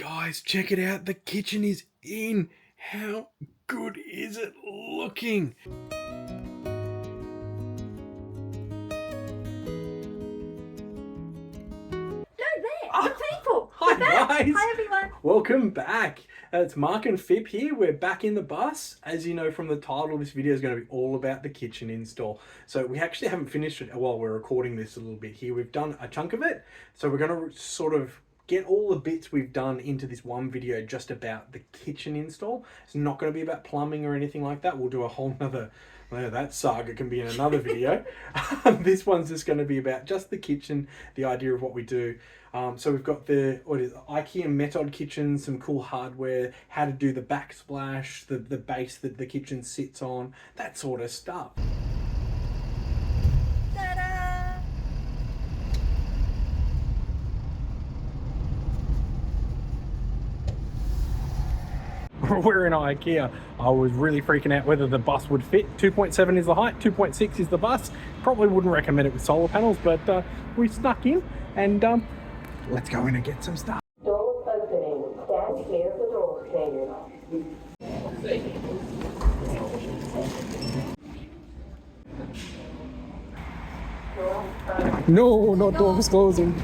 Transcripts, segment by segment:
Guys, check it out. The kitchen is in. How good is it looking? The people. Hi guys. Hi everyone. Welcome back. It's Marc and Fip here. We're back in the bus. As you know from the title, this video is going to be all about the kitchen install. So we actually haven't finished it while we're recording this a little bit here. We've done a chunk of it. So we're going to sort of get all the bits we've done into this one video just about the kitchen install. It's not going to be about plumbing or anything like that. We'll do a whole nother, that saga can be in another video. This one's just going to be about just the kitchen, the idea of what we do. So we've got the Ikea Metod kitchen, some cool hardware, how to do the backsplash, the base that the kitchen sits on, that sort of stuff. Ta-da! We're in Ikea. I was really freaking out whether the bus would fit. 2.7 is the height, 2.6 is the bus. Probably wouldn't recommend it with solar panels, but we snuck in and let's go in and get some stuff. Doors opening. Stand clear of the doors, please. No, not doors closing.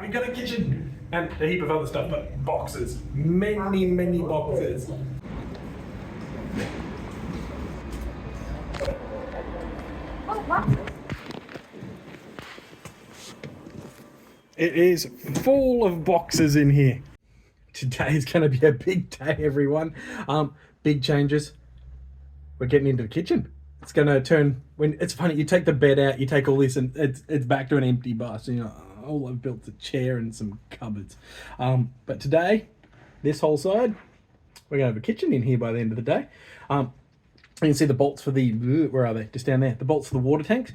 We got a kitchen and a heap of other stuff, but boxes. Many boxes. Oh, wow. It is full of boxes in here. Today is going to be a big day, everyone. Big changes. We're getting into the kitchen. It's going to turn, when it's funny, you take the bed out, you take all this and it's back to an empty bus. You know, all I've built is a chair and some cupboards. But today, this whole side, we're going to have a kitchen in here by the end of the day. You can see the bolts for the, where are they? Just down there. The bolts for the water tanks.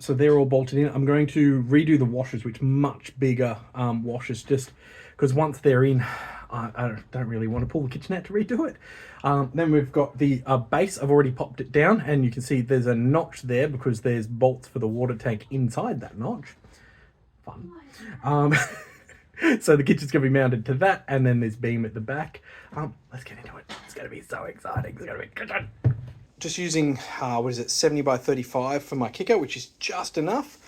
So they're all bolted in. I'm going to redo the washers, which much bigger washers, just because once they're in, I don't really want to pull the kitchen out to redo it. Then we've got the base. I've already popped it down and you can see there's a notch there because there's bolts for the water tank inside that notch. Fun. So the kitchen's going to be mounted to that and then there's beam at the back. Let's get into it. It's going to be so exciting. It's going to be kitchen. Just using, 70 by 35 for my kicker, which is just enough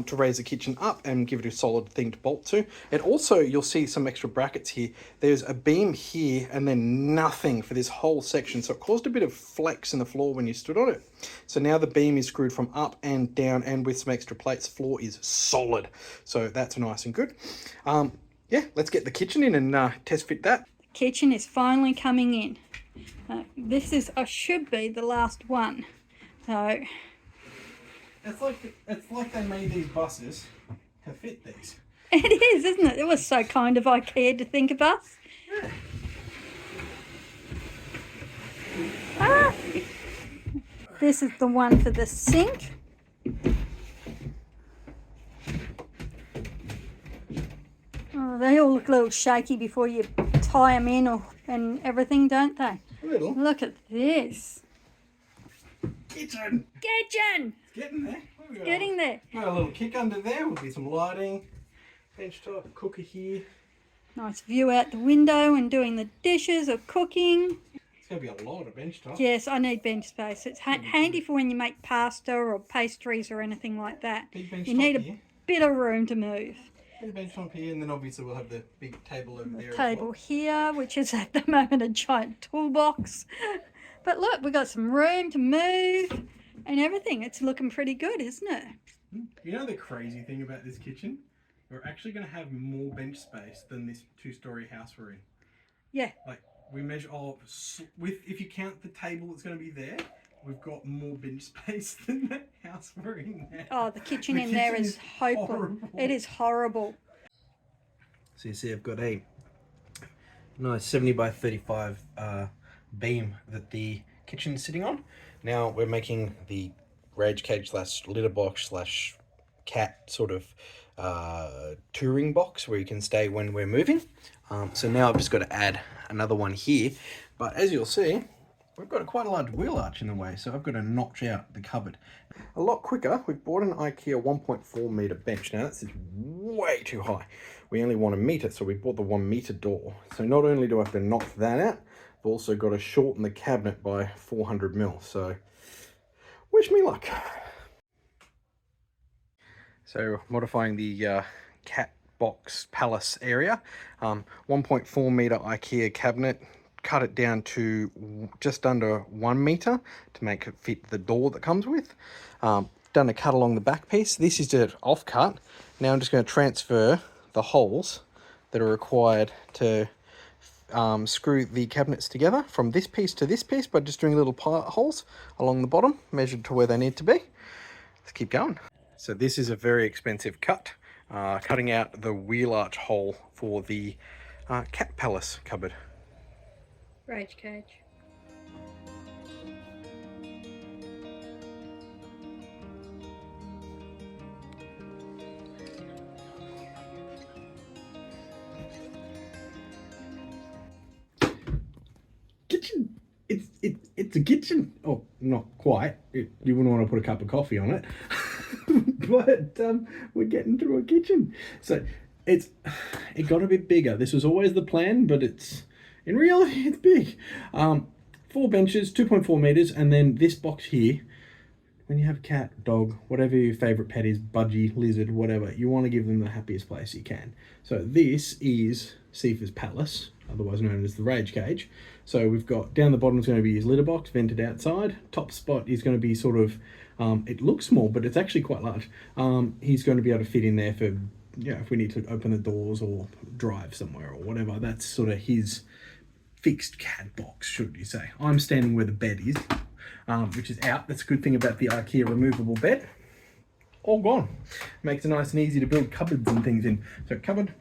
to raise the kitchen up and give it a solid thing to bolt to. And also, you'll see some extra brackets here. There's a beam here and then nothing for this whole section. So it caused a bit of flex in the floor when you stood on it. So now the beam is screwed from up and down and with some extra plates, floor is solid. So that's nice and good. Yeah, let's get the kitchen in and test fit that. Kitchen is finally coming in. This is, should be the last one. So It's like they made these buses to fit these. it is, isn't it? It was so kind of Ikea to think of us. Yeah. Ah. This is the one for the sink. Oh, they all look a little shaky before you tie them in and everything, don't they? A little. Look at this. Kitchen. Kitchen! It's getting there. It's getting there. Got a little kick under there. Will be some lighting. Benchtop cooker here. Nice view out the window and doing the dishes or cooking. It's going to be a lot of benchtop. Yes, I need bench space. It's handy for when you make pasta or pastries or anything like that. Big benchtop You need here. a bit of room to move. Big benchtop here, and then obviously we'll have the big table over there. Table here, which is at the moment a giant toolbox. But look, we've got some room to move and everything. It's looking pretty good, isn't it? You know the crazy thing about this kitchen? We're actually going to have more bench space than this two-story house we're in. Yeah. Like, we measure, if you count the table that's going to be there, we've got more bench space than the house we're in now. Oh, the kitchen in there is hopeless. Horrible. It is horrible. So you see I've got a nice 70 by 35 beam that the kitchen is sitting on. Now we're making the rage cage slash litter box slash cat sort of touring box where you can stay when we're moving. So now I've just got to add another one here. But as you'll see, we've got quite a large wheel arch in the way, so I've got to notch out the cupboard. A lot quicker, we've bought an Ikea 1.4 metre bench. Now this is way too high. we only want 1 meter, so we bought the 1 meter door. So not only do I have to knock that out, I've also got to shorten the cabinet by 400 mil. So wish me luck. So modifying the cat box palace area, 1.4 meter Ikea cabinet, cut it down to just under 1 meter to make it fit the door that comes with. Done a cut along the back piece. This is an off cut. Now I'm just going to transfer the holes that are required to screw the cabinets together from this piece to this piece by just doing little holes along the bottom, measured to where they need to be. Let's keep going. So this is a very expensive cut, cutting out the wheel arch hole for the cat palace cupboard. Rage cage. Kitchen. It's a kitchen. Oh, not quite. You wouldn't want to put a cup of coffee on it. But we're getting to a kitchen. So it got a bit bigger. This was always the plan, but in reality it's big. 4 benches, 2.4 meters, and then this box here. When you have a cat, dog, whatever your favorite pet is, budgie, lizard, whatever, you want to give them the happiest place you can. So this is Sifa's palace, otherwise known as the rage cage. So we've got down the bottom is going to be his litter box, vented outside. Top spot is going to be sort of, it looks small, but it's actually quite large. He's going to be able to fit in there for, if we need to open the doors or drive somewhere or whatever. That's sort of his fixed cat box, should you say. I'm standing where the bed is, which is out. That's a good thing about the Ikea removable bed. All gone. Makes it nice and easy to build cupboards and things in. So cupboard,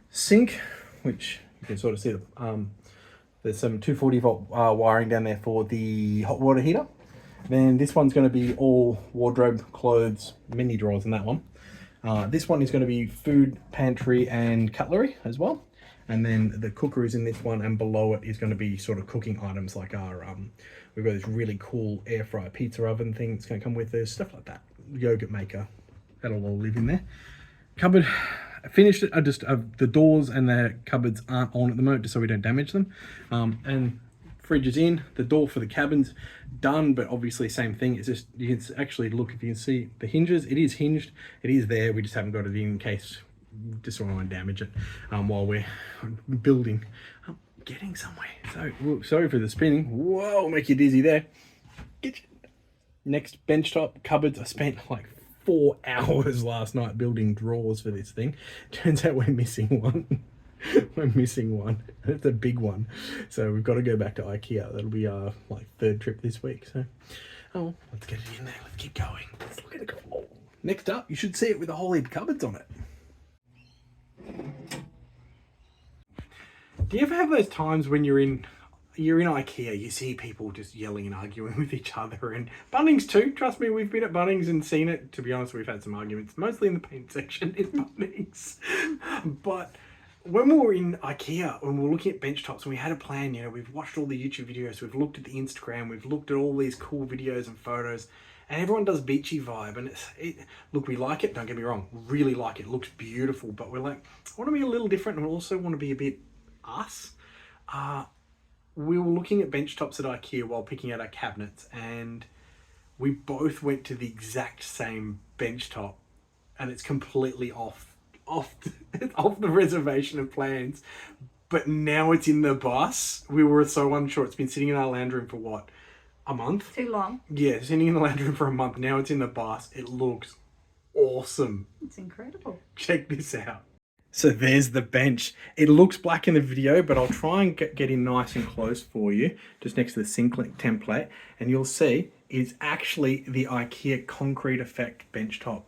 sink, which you can sort of see there's some 240 volt wiring down there for the hot water heater. Then this one's going to be all wardrobe, clothes, mini drawers in that one. This one is going to be food, pantry and cutlery as well. And then the cooker is in this one, and below it is going to be sort of cooking items like our, we've got this really cool air fryer pizza oven thing that's going to come with this, stuff like that. Yogurt maker, that'll all live in there. Cupboard, I finished it. The doors and the cupboards aren't on at the moment, just so we don't damage them. And fridge is in. The door for the cabin's done, but obviously same thing. It's just, you can actually look, if you can see the hinges, it is hinged. It is there. We just haven't got it in case just don't want to damage it while we're building. Getting somewhere. So sorry for the spinning. Whoa, make you dizzy there. Next, benchtop cupboards. I spent like 4 hours last night building drawers for this thing. Turns out we're missing one. We're missing one. It's a big one. So we've got to go back to Ikea. That'll be our like 3rd trip this week. So, let's get it in there. Let's keep going. Let's look at it. Oh. Next up, you should see it with a whole heap of cupboards on it. Do you ever have those times when you're in Ikea, you see people just yelling and arguing with each other, and Bunnings too. Trust me, we've been at Bunnings and seen it. To be honest, we've had some arguments, mostly in the paint section in Bunnings. But when we were in Ikea, when we were looking at benchtops, and we had a plan, we've watched all the YouTube videos, we've looked at the Instagram, we've looked at all these cool videos and photos, and everyone does beachy vibe, and look, we like it, don't get me wrong, really like it, looks beautiful, but we're like, I want to be a little different, and we also want to be a bit us. We were looking at benchtops at Ikea while picking out our cabinets, and we both went to the exact same benchtop, and it's completely off the reservation of plans, but now it's in the bus. We were so unsure. It's been sitting in our lounge room for what, a month? Too long. Yeah, sitting in the lounge room for a month. Now it's in the bus. It looks awesome. It's incredible. Check this out. So there's the bench. It looks black in the video, but I'll try and get in nice and close for you, just next to the sink template, and you'll see it's actually the Ikea concrete effect benchtop.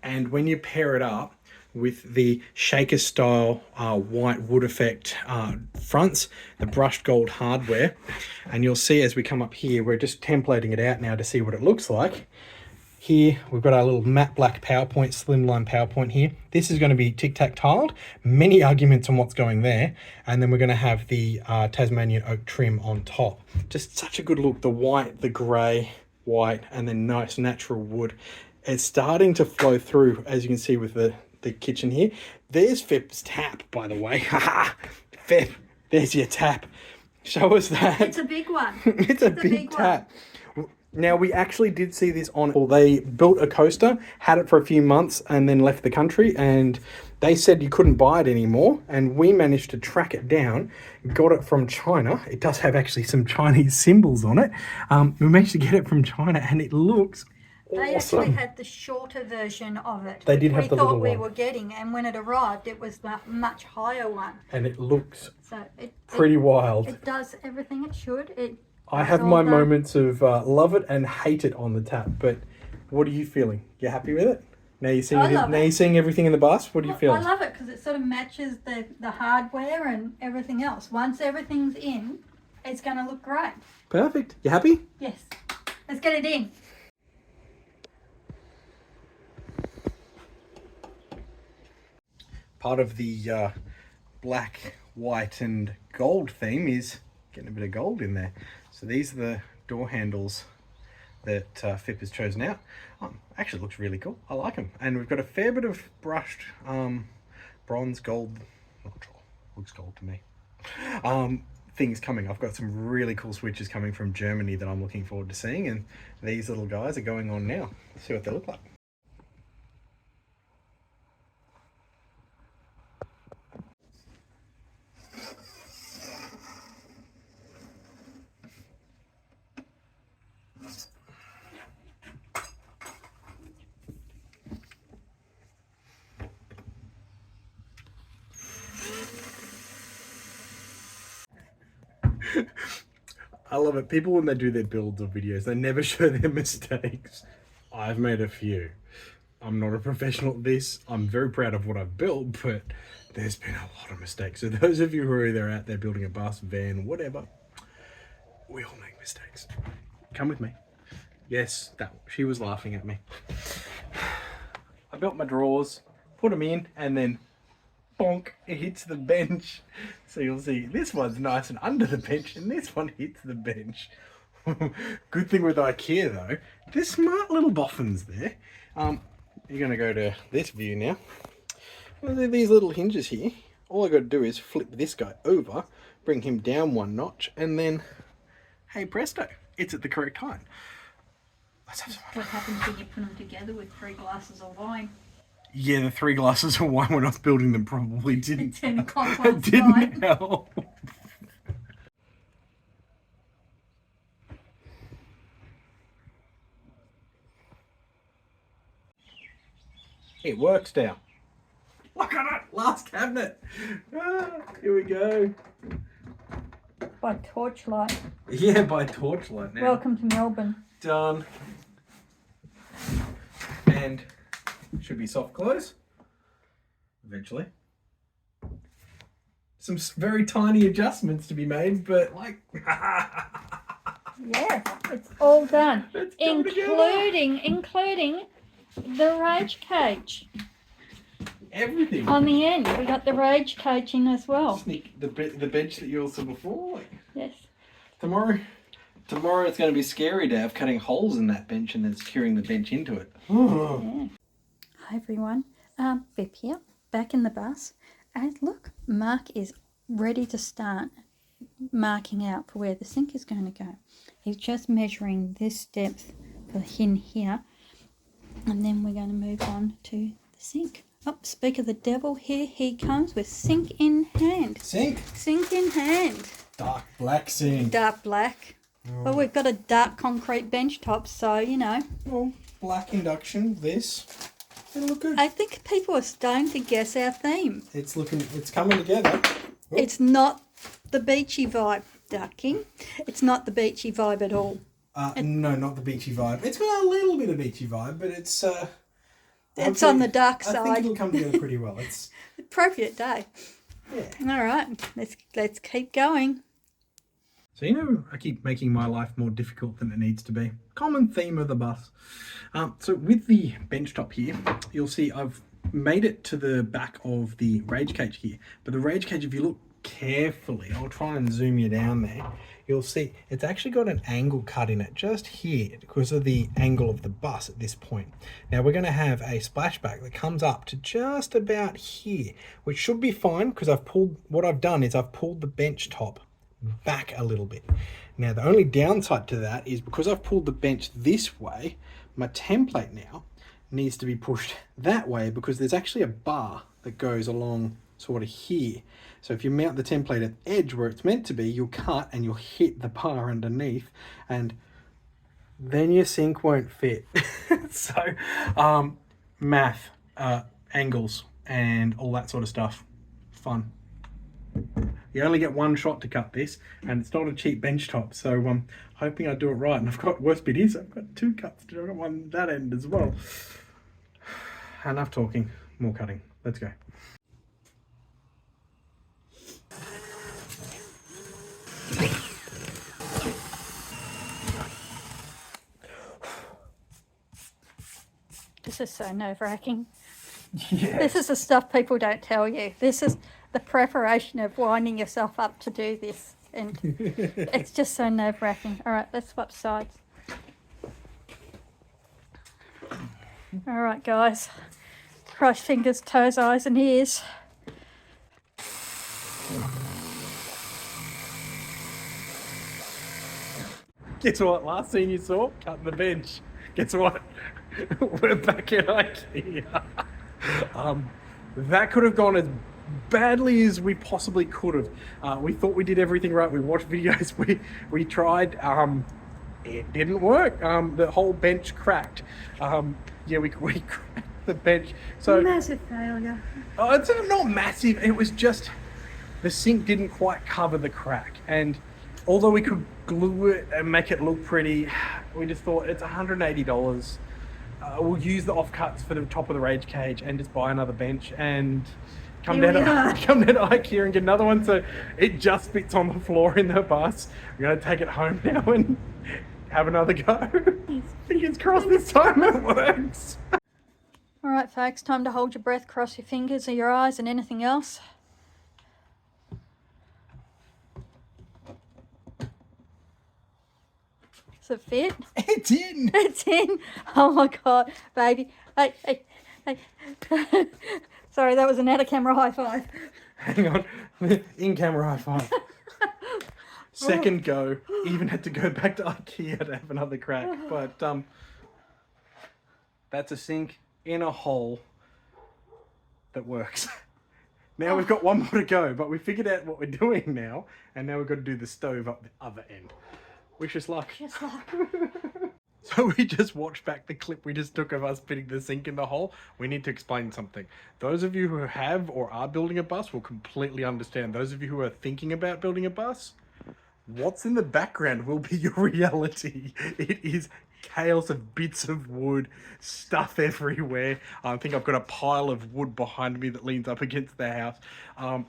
And when you pair it up with the shaker style white wood effect fronts, the brushed gold hardware, and you'll see as we come up here, we're just templating it out now to see what it looks like. Here, we've got our little matte black PowerPoint, slimline PowerPoint here. This is going to be tic-tac tiled. Many arguments on what's going there. And then we're going to have the Tasmanian oak trim on top. Just such a good look. The white, the grey, white, and then nice natural wood. It's starting to flow through, as you can see with the the kitchen here. There's Fip's tap, by the way. Haha, Fip, there's your tap. Show us that. It's a big one. It's a big tap. Now, we actually did see this on... Well, they built a coaster, had it for a few months, and then left the country, and they said you couldn't buy it anymore, and we managed to track it down, got it from China. It does have actually some Chinese symbols on it. We managed to get it from China, and it looks They awesome. actually had the shorter version of it. They did have the little we thought we one. were getting, and when it arrived, it was the much higher one. And it looks So pretty wild. It does everything it should. I have my moments of love it and hate it on the tap, but what are you feeling? You happy with it? Now you're seeing now you're seeing everything in the bus. What are you feeling? I love it because it sort of matches the hardware and everything else. Once everything's in, it's going to look great. Perfect. You happy? Yes. Let's get it in. Part of the black, white and gold theme is getting a bit of gold in there. So these are the door handles that Fip has chosen out. Actually looks really cool. I like them. And we've got a fair bit of brushed bronze, gold, not sure, looks gold to me, things coming. I've got some really cool switches coming from Germany that I'm looking forward to seeing, and these little guys are going on now. Let's see what they look like. I love it. People, when they do their builds or videos, they never show their mistakes. I've made a few. I'm not a professional at this. I'm very proud of what I've built, but there's been a lot of mistakes. So those of you who are either out there building a bus, van, whatever, we all make mistakes. Come with me. Yes, she was laughing at me. I built my drawers, put them in, and then bonk, it hits the bench. So you'll see this one's nice and under the bench, and this one hits the bench. Good thing with Ikea though, there's smart little boffins there. You're gonna go to this view now. These little hinges here, all I gotta do is flip this guy over, bring him down one notch, and then, hey presto, it's at the correct height. Let's have some fun. What happens when you put them together with 3 glasses of wine? Yeah, the 3 glasses of wine when I was building them probably didn't 10 o'clock last didn't night. help. It works now. Look at it! Last cabinet! Here we go. By torchlight. Yeah, by torchlight now. Welcome to Melbourne. Done. And should be soft close. Eventually. Some very tiny adjustments to be made, but like... Yes, it's all done. It's come together. Including the rage cage. Everything. On the end, we got the rage cage in as well. Sneak the bench that you all saw before. Like, Yes. tomorrow it's going to be scary to have cutting holes in that bench and then securing the bench into it. Yeah. Hi everyone, Fip here, back in the bus, and look, Mark is ready to start marking out for where the sink is going to go. He's just measuring this depth for in here, and then we're going to move on to the sink. Oh, speak of the devil, here he comes with sink in hand. Sink. Sink in hand. Dark black sink. Dark black. Well, we've got a dark concrete bench top, so, you know. Well, black induction, this. It'll look good. I think people are starting to guess our theme. It's coming together. Oh. It's not the beachy vibe, ducking. It's not the beachy vibe at all. No, not the beachy vibe. It's got a little bit of beachy vibe, but it's on the dark I side. think it'll come together pretty well. It's Appropriate day. yeah. All right, let's keep going. So you know, I keep making my life more difficult than it needs to be. Common theme of the bus. So with the bench top here, you'll see I've made it to the back of the rage cage here. But the rage cage, if you look carefully, I'll try and zoom you down there, you'll see it's actually got an angle cut in it just here because of the angle of the bus at this point. Now we're going to have a splashback that comes up to just about here, which should be fine because what I've done is I've pulled the bench top back a little bit. Now the only downside to that is because I've pulled the bench this way, my template now needs to be pushed that way because there's actually a bar that goes along sort of here. So if you mount the template at the edge where it's meant to be, you'll cut and you'll hit the bar underneath, and then your sink won't fit. So math, angles and all that sort of stuff, fun. You only get one shot to cut this, and it's not a cheap bench top, so I'm hoping I do it right. And I've got, worst bit is I've got 2 cuts to do. I've got one at that end as well. Enough talking, more cutting. Let's go. This is so nerve-wracking. Yeah. This is the stuff people don't tell you. This is the preparation of winding yourself up to do this. And it's just so nerve-wracking. All right, let's swap sides. All right, guys. Cross fingers, toes, eyes and ears. Guess what? Last scene you saw, cutting the bench. Guess what? We're back at Ikea. That could have gone as badly as we possibly could have. We thought we did everything right. We watched videos. We tried. It didn't work. The whole bench cracked. Yeah, we cracked the bench. So Massive failure. it's not massive. It was just the sink didn't quite cover the crack, and although we could glue it and make it look pretty, we just thought it's $180. We'll use the offcuts for the top of the rage cage and just buy another bench and come down to Ikea and get another one so it just fits on the floor in the bus. We're going to take it home now and have another go. Fingers crossed this time it works. All right, folks, time to hold your breath, cross your fingers or your eyes and anything else. Does it fit? It's in. It's in. Oh my God, baby. Hey. Sorry, that was an out of camera high five. Hang on. In camera high five. Second go. Even had to go back to Ikea to have another crack. But that's a sink in a hole that works. Now we've got one more to go, but we figured out what we're doing now, and now we've got to do the stove up the other end. Wish us luck. Just like. So we just watched back the clip we just took of us putting the sink in the hole. We need to explain something. Those of you who have or are building a bus will completely understand. Those of you who are thinking about building a bus, what's in the background will be your reality. It is chaos of bits of wood, stuff everywhere. I think I've got a pile of wood behind me that leans up against the house. Turn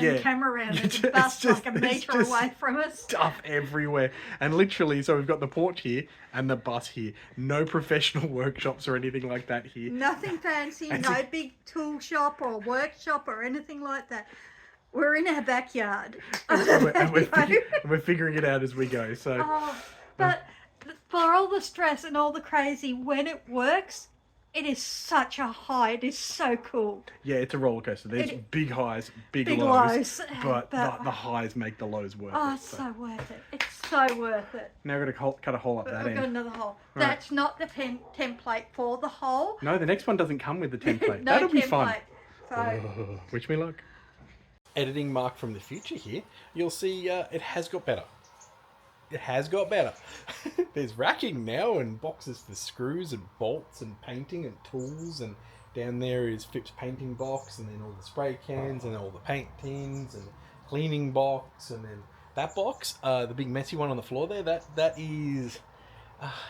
the camera around and the bus like a metre away from us. Stuff everywhere. And literally, so we've got the porch here and the bus here. No professional workshops or anything like that here. Nothing fancy, no big tool shop or workshop or anything like that. We're in our backyard. and we're figuring it out as we go. So, but for all the stress and all the crazy, when it works, it is such a high. It is so cool. Yeah, it's a roller coaster. There's big highs, big lows, but the highs make the lows worth it. It's so worth it. It's so worth it. Now we're going to cut a hole up that I've end. got another hole. That's not the template for the hole. No, the next one doesn't come with the template. No That'll be template. fun. So, Wish me luck. Editing Mark from the future here. You'll see it has got better. It has got better. There's racking now and boxes for screws and bolts and painting and tools, and down there is Fip's painting box, and then all the spray cans and all the paint tins and cleaning box, and then that box, the big messy one on the floor there, that is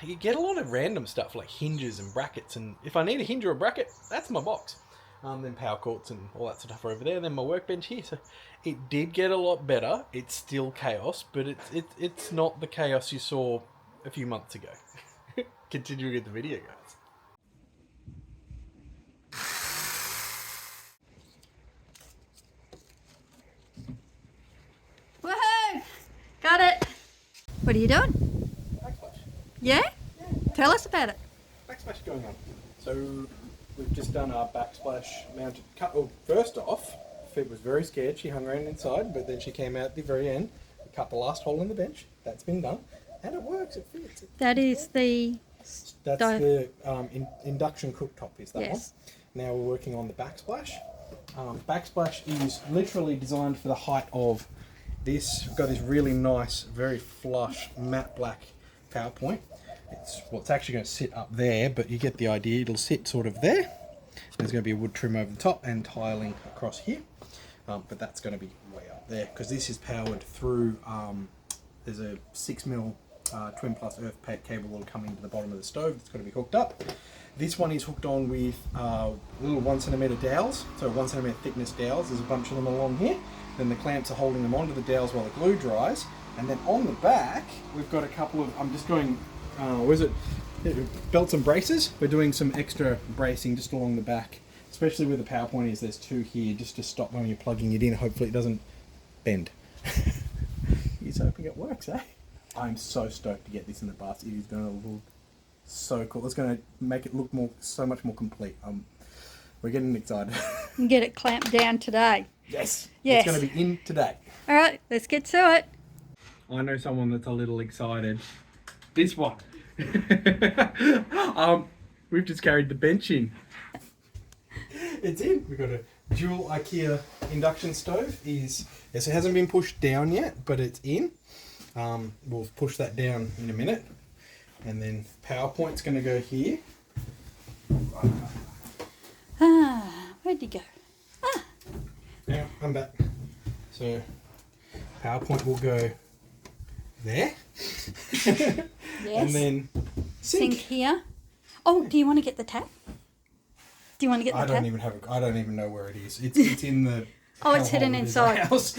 you get a lot of random stuff like hinges and brackets, and if I need a hinge or a bracket, that's my box. Then power cords and all that stuff are over there. Then my workbench here. So it did get a lot better. It's still chaos, but it's not the chaos you saw a few months ago. Continuing with the video, guys. What are you doing? Backsplash. Yeah? Tell us about it. Backsplash going on. So we've just done our backsplash mounted cut. Oh, first off, Fib was very scared. She hung around inside, but then she came out at the very end. We cut the last hole in the bench. That's been done, and it works. It fits. That is the... That's the induction cooktop. Is that Yes. one? Now we're working on the backsplash. Backsplash is literally designed for the height of this. We've got this really nice, very flush matte black PowerPoint. It's actually going to sit up there, but you get the idea. It'll sit sort of there. There's going to be a wood trim over the top and tiling across here, but that's going to be way up there because this is powered through. There's a 6mm twin plus earth cable that'll come into the bottom of the stove. It's got to be hooked up. This one is hooked on with little 1cm dowels, so 1cm thickness dowels. There's a bunch of them along here. Then the clamps are holding them onto the dowels while the glue dries. And then on the back, we've got a couple of, I'm just going, belts and braces. We're doing some extra bracing just along the back, especially where the PowerPoint is. There's two here just to stop when you're plugging it in. Hopefully it doesn't bend. He's hoping it works, eh? I'm so stoked to get this in the bus. It is going to look so cool. It's going to make it look so much more complete. We're getting excited. And get it clamped down today. Yes. Yes. It's going to be in today. All right, let's get to it. I know someone that's a little excited. This one. We've just carried the bench in. It's in. We've got a dual Ikea induction stove. Yes, it hasn't been pushed down yet, but it's in. We'll push that down in a minute. And then PowerPoint's going to go here. Where'd you go? Now I'm back. So PowerPoint will go there. Yes. And then sink here. Oh, do you want to get the tap? Do you want to get the tap? I don't even know where it is. It's in the. Oh, it's hidden inside. House.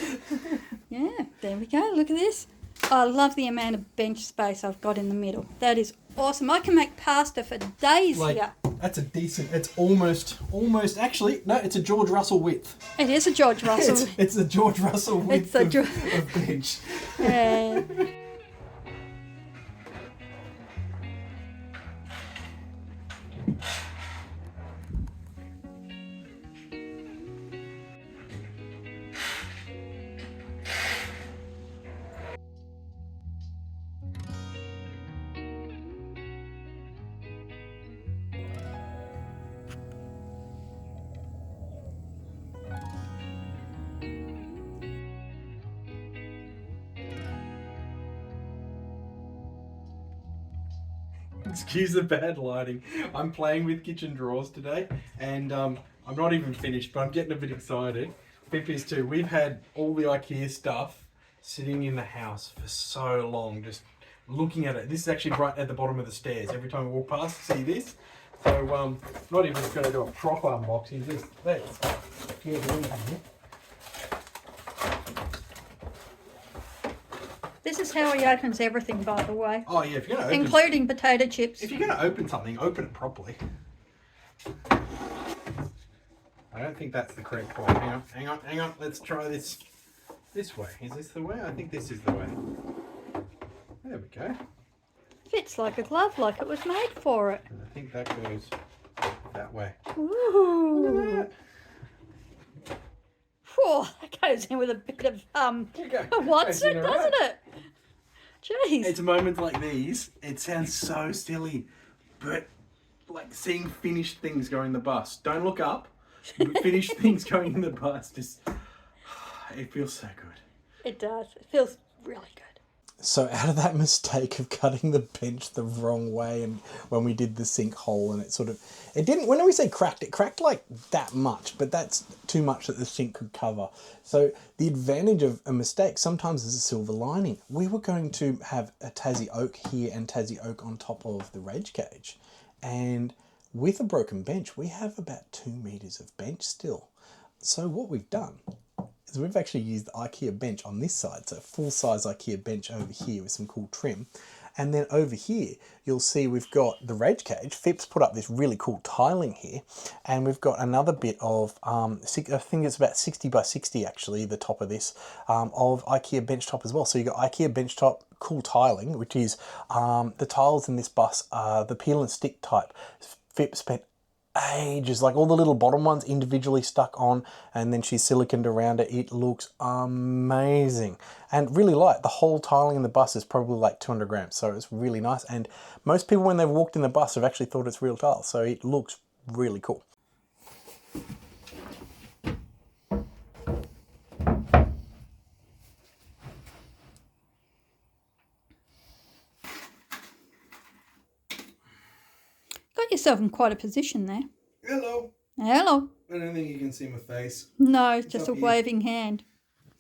Yeah, there we go. Look at this. I love the amount of bench space I've got in the middle. That is awesome. I can make pasta for days here. That's a decent. It's almost. Actually, no, it's a George Russell width. It is a George Russell. It's a George Russell width of bench. Yeah. Excuse the bad lighting. I'm playing with kitchen drawers today, and I'm not even finished, but I'm getting a bit excited. Pip is too. We've had all the IKEA stuff sitting in the house for so long, just looking at it. This is actually right at the bottom of the stairs. Every time we walk past, see this. So not even going to do a proper unboxing. Just let's get it in here. This is how he opens everything, by the way. Oh yeah, if you're going to open, including potato chips. if you're going to open something, open it properly. I don't think that's the correct way. Hang on. Let's try this way. Is this the way? I think this is the way. There we go. Fits like a glove, like it was made for it. And I think that goes that way. Ooh. Whew, that goes in with a bit of what's it, doesn't it? Jeez. It's moments like these. It sounds so silly, but like seeing finished things go in the bus. Don't look up. But finished things going in the bus. Just it feels so good. It does. It feels really good. So out of that mistake of cutting the bench the wrong way, and when we did the sinkhole, and it didn't, when we say cracked, it cracked like that much, but that's too much that the sink could cover. So the advantage of a mistake sometimes is a silver lining. We were going to have a Tassie oak here and Tassie oak on top of the rage cage. And with a broken bench, we have about 2 meters of bench still. So what we've done is we've actually used the IKEA bench on this side, so a full-size IKEA bench over here with some cool trim, And then over here, you'll see we've got the rage cage. Fip's put up this really cool tiling here. And we've got another bit of, I think it's about 60 by 60 actually, the top of this, of Ikea benchtop as well. So you've got Ikea benchtop, cool tiling, which is the tiles in this bus are the peel and stick type. Fip spent ages, like all the little bottom ones individually stuck on, and then she's siliconed around it. It looks amazing and really light. The whole tiling in the bus is probably like 200 grams, so it's really nice. And most people when they've walked in the bus have actually thought it's real tile, so it looks really cool. Got yourself in quite a position there. Hello. Hello. I don't think you can see my face. No, it's just a up here. waving hand.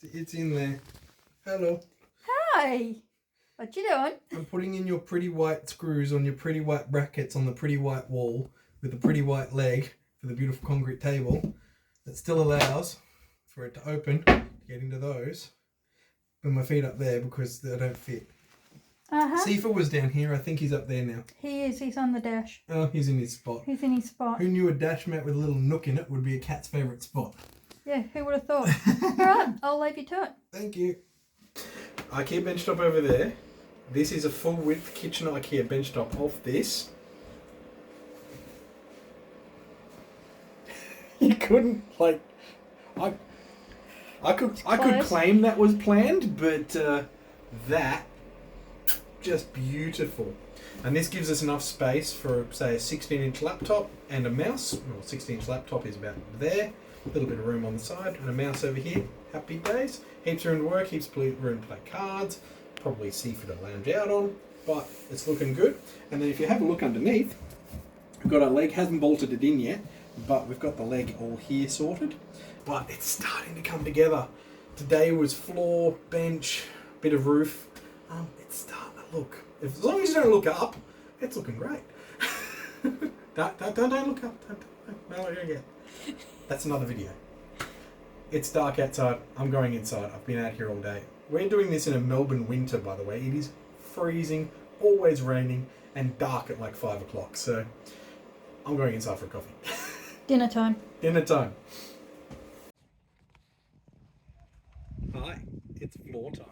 It's in there. Hello. Hey, what you doing? I'm putting in your pretty white screws on your pretty white brackets on the pretty white wall with the pretty white leg for the beautiful concrete table that still allows for it to open to get into those. Put my feet up there because they don't fit. Sifa was down here. I think he's up there now. He is. He's on the dash. Oh, he's in his spot. He's in his spot. Who knew a dash mat with a little nook in it would be a cat's favourite spot? Yeah, who would have thought? All right, I'll leave you to it. Thank you. IKEA benchtop over there. This is a full width kitchen IKEA benchtop of this. You couldn't like, I could claim that was planned, but that just beautiful. And this gives us enough space for say a 16-inch laptop and a mouse. Well, 16-inch laptop is about there. A little bit of room on the side and a mouse over here. Happy days. Heaps of room to work, heaps of room to play cards. Probably see for to lounge out on, but it's looking good. And then if you have a look underneath, we've got our leg, hasn't bolted it in yet, but we've got the leg all here sorted. But it's starting to come together. Today was floor, bench, bit of roof. It's starting to look, as long as you don't look up, it's looking great. don't look up. No, I don't get. That's another video. It's dark outside. I'm going inside. I've been out here all day. We're doing this in a Melbourne winter, by the way. It is freezing, always raining, and dark at like 5 o'clock. So I'm going inside for a coffee. Dinner time. Dinner time. Hi, it's floor time.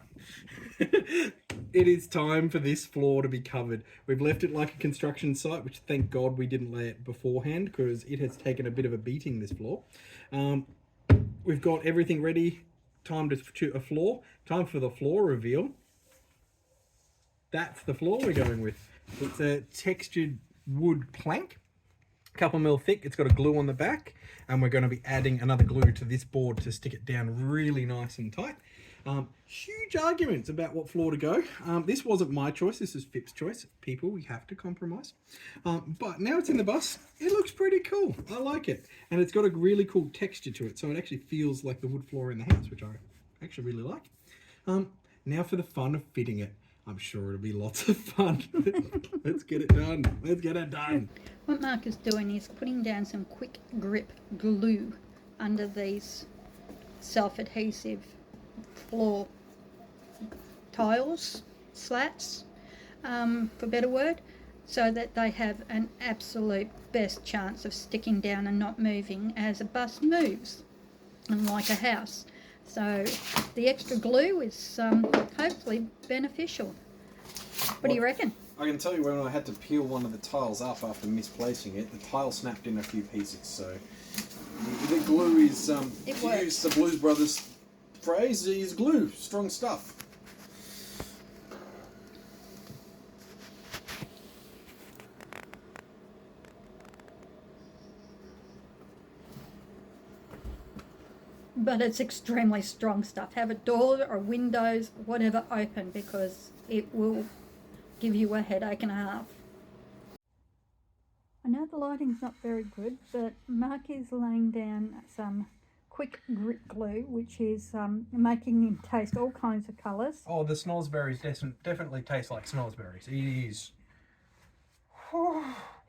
It is time for this floor to be covered. We've left it like a construction site, which thank God we didn't lay it beforehand because it has taken a bit of a beating, this floor. We've got everything ready. Time to shoot a floor. Time for the floor reveal. That's the floor we're going with. It's a textured wood plank, a couple mil thick. It's got a glue on the back, and we're going to be adding another glue to this board to stick it down really nice and tight. Huge arguments about what floor to go. This wasn't my choice. This is Fip's choice. People, we have to compromise. But now it's in the bus. It looks pretty cool. I like it. And it's got a really cool texture to it. So it actually feels like the wood floor in the house, which I actually really like. Now for the fun of fitting it. I'm sure it'll be lots of fun. Let's get it done. Let's get it done. What Mark is doing is putting down some quick grip glue under these self-adhesive floor tiles, slats, for better word, so that they have an absolute best chance of sticking down and not moving as a bus moves, unlike a house. So the extra glue is hopefully beneficial. What do you reckon? I can tell you when I had to peel one of the tiles up after misplacing it, the tile snapped in a few pieces. So the glue is, to use the Blues Brothers phrase, is glue, strong stuff. But it's extremely strong stuff. Have a door or windows, whatever, open, because it will give you a headache and a half. I know the lighting's not very good, but Mark is laying down some quick grip glue, which is making him taste all kinds of colours. Oh, the snozzberries definitely taste like snozzberries. It is.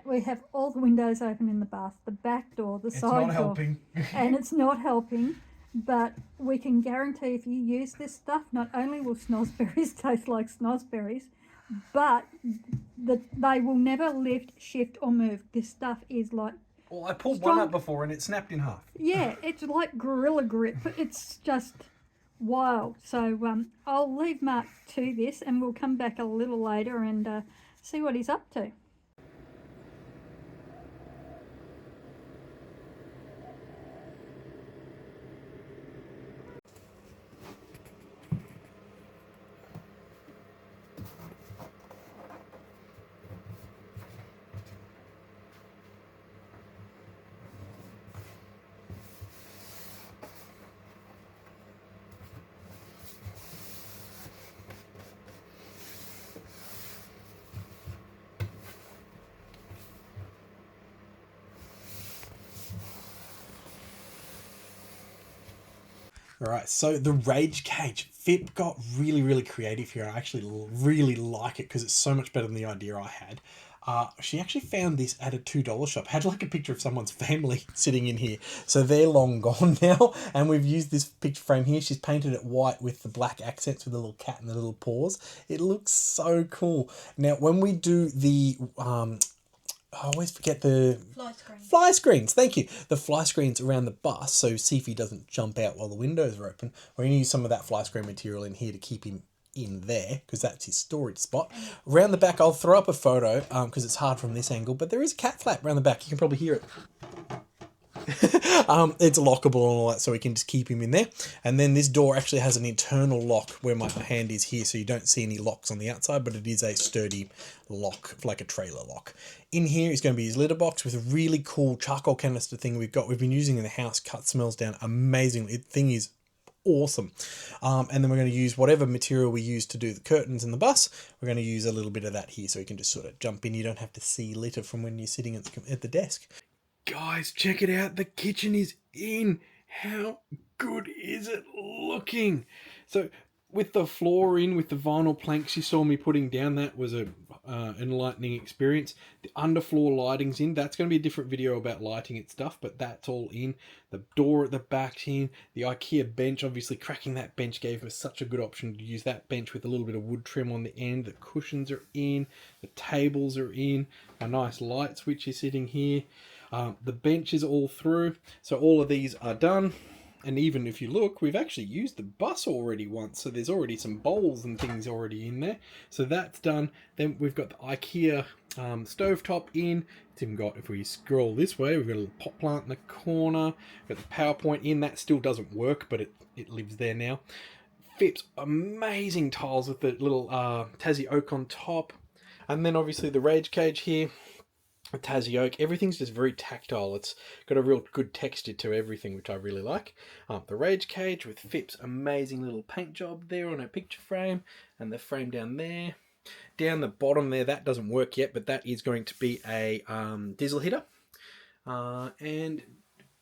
We have all the windows open in the bus, the back door, the side door. It's not helping. And it's not helping, but we can guarantee if you use this stuff, not only will snozzberries taste like snozzberries, but they will never lift, shift, or move. This stuff is like, Well, I pulled strong. one up before and it snapped in half. Yeah, it's like gorilla grip. It's just wild. So I'll leave Mark to this, and we'll come back a little later and see what he's up to. All right, so the rage cage. Fip got really, really creative here. I actually really like it because it's so much better than the idea I had. She actually found this at a $2 shop. Had like a picture of someone's family sitting in here. So they're long gone now. And we've used this picture frame here. She's painted it white with the black accents with the little cat and the little paws. It looks so cool. Now, when we do the... I always forget the fly screens. Thank you. The fly screens around the bus, so Sifi doesn't jump out while the windows are open. We're going to use some of that fly screen material in here to keep him in there because that's his storage spot. Around the back, I'll throw up a photo because it's hard from this angle, but there is a cat flap around the back. You can probably hear it. It's lockable and all that, so we can just keep him in there. And then this door actually has an internal lock where my hand is here, so you don't see any locks on the outside, but it is a sturdy lock, like a trailer lock. In here is going to be his litter box with a really cool charcoal canister thing we've been using in the house. Cut smells down amazingly. The thing is awesome. And then we're going to use whatever material we use to do the curtains in the bus. We're going to use a little bit of that here, so you can just sort of jump in. You don't have to see litter from when you're sitting at the desk. Guys, check it out. The kitchen is in. How good is it looking? So with the floor in, with the vinyl planks you saw me putting down, that was a enlightening experience. The underfloor lighting's in. That's going to be a different video about lighting and stuff, but that's all in. The door at the back's in. The Ikea bench, obviously cracking that bench gave us such a good option to use that bench with a little bit of wood trim on the end. The cushions are in. The tables are in. A nice light switch is sitting here. The bench is all through, so all of these are done. And even if you look, we've actually used the bus already once, so there's already some bowls and things already in there. So that's done. Then we've got the Ikea stovetop in. It's even got, if we scroll this way, we've got a little pot plant in the corner. We've got the PowerPoint in. That still doesn't work, but it lives there now. Fip's amazing tiles with the little Tassie oak on top. And then obviously the rage cage here. Tassie oak, everything's just very tactile. It's got a real good texture to everything, which I really like. The rage cage with Fip's amazing little paint job there on her picture frame, and the frame down there. Down the bottom there, that doesn't work yet, but that is going to be a diesel hitter. And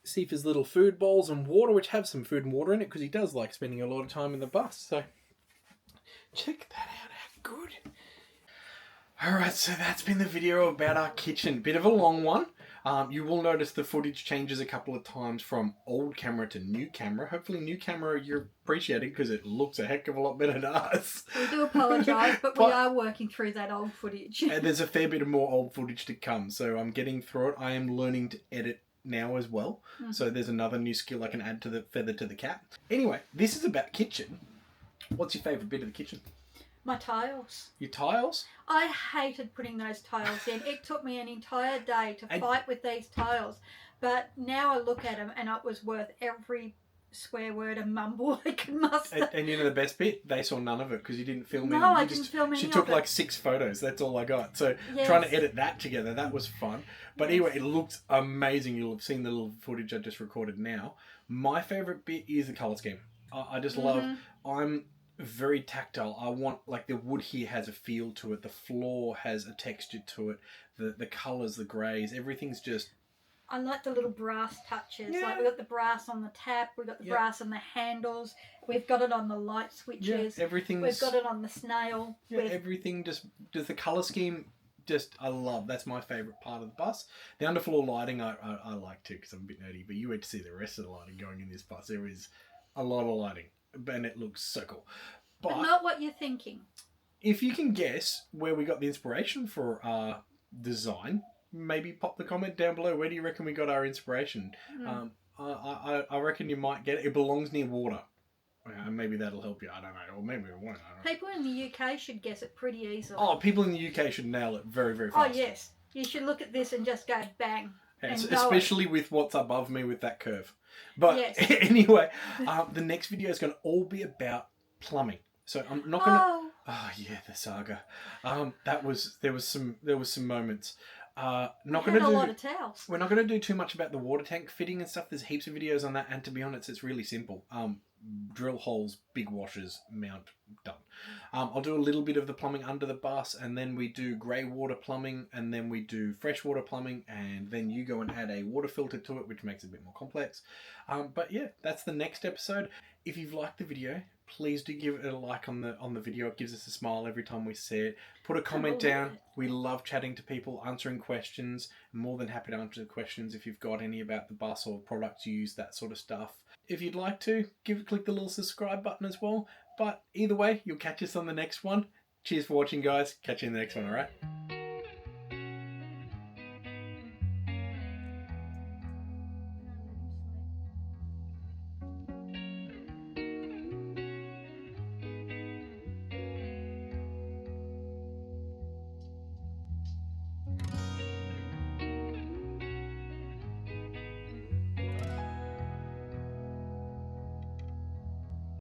Sifa's little food bowls and water, which have some food and water in it, because he does like spending a lot of time in the bus. So check that out, how good. Alright, so that's been the video about our kitchen. Bit of a long one. You will notice the footage changes a couple of times from old camera to new camera. Hopefully new camera you're appreciating because it looks a heck of a lot better to us. We do apologise, but we are working through that old footage. And there's a fair bit of more old footage to come, so I'm getting through it. I am learning to edit now as well. Mm-hmm. So there's another new skill I can add to the feather to the cap. Anyway, this is about kitchen. What's your favourite bit of the kitchen? My tiles. Your tiles? I hated putting those tiles in. It took me an entire day to fight with these tiles. But now I look at them and it was worth every swear word and mumble I could muster. And you know the best bit? They saw none of it because you didn't film any. No, I didn't film any. She took like 6 photos. That's all I got. So trying to edit that together, that was fun. But anyway, it looks amazing. You'll have seen the little footage I just recorded now. My favourite bit is the colour scheme. I just love... I'm very tactile. I want, like, the wood here has a feel to it. The floor has a texture to it. The colours, the greys, everything's just... I like the little brass touches. Yeah. Like, we've got the brass on the tap, we've got the brass on the handles, we've got it on the light switches, everything's... we've got it on the snail. Everything just the colour scheme, just, I love. That's my favourite part of the bus. The underfloor lighting I like too, because I'm a bit nerdy, but you wait to see the rest of the lighting going in this bus. There is a lot of lighting, and it looks so cool. But not what you're thinking. if you can guess where we got the inspiration for our design, maybe pop the comment down below. Where do you reckon we got our inspiration? I reckon you might get it. It belongs near water. Maybe that'll help you. I don't know. Or maybe it won't. I don't know. People in the UK should guess it pretty easily. Oh, people in the UK should nail it very, very fast. Oh, yes. You should look at this and just go bang. Yes, and know especially with what's above me with that curve. But Yes. anyway, the next video is going to all be about plumbing. So I'm not going to... Oh, yeah, the saga. There was some moments. Not We going had to a do... lot of towels. We're not going to do too much about the water tank fitting and stuff. There's heaps of videos on that, and to be honest, it's really simple. Drill holes, big washers, mount, done. I'll do a little bit of the plumbing under the bus, and then we do grey water plumbing, and then we do freshwater plumbing, and then you go and add a water filter to it, which makes it a bit more complex. But yeah, that's the next episode. If you've liked the video, please do give it a like on the video. It gives us a smile every time we see it. Put a comment down. We love chatting to people, answering questions. I'm more than happy to answer the questions if you've got any about the bus or products you use, that sort of stuff. If you'd like to, click the little subscribe button as well. But either way, you'll catch us on the next one. Cheers for watching, guys. Catch you in the next one, alright?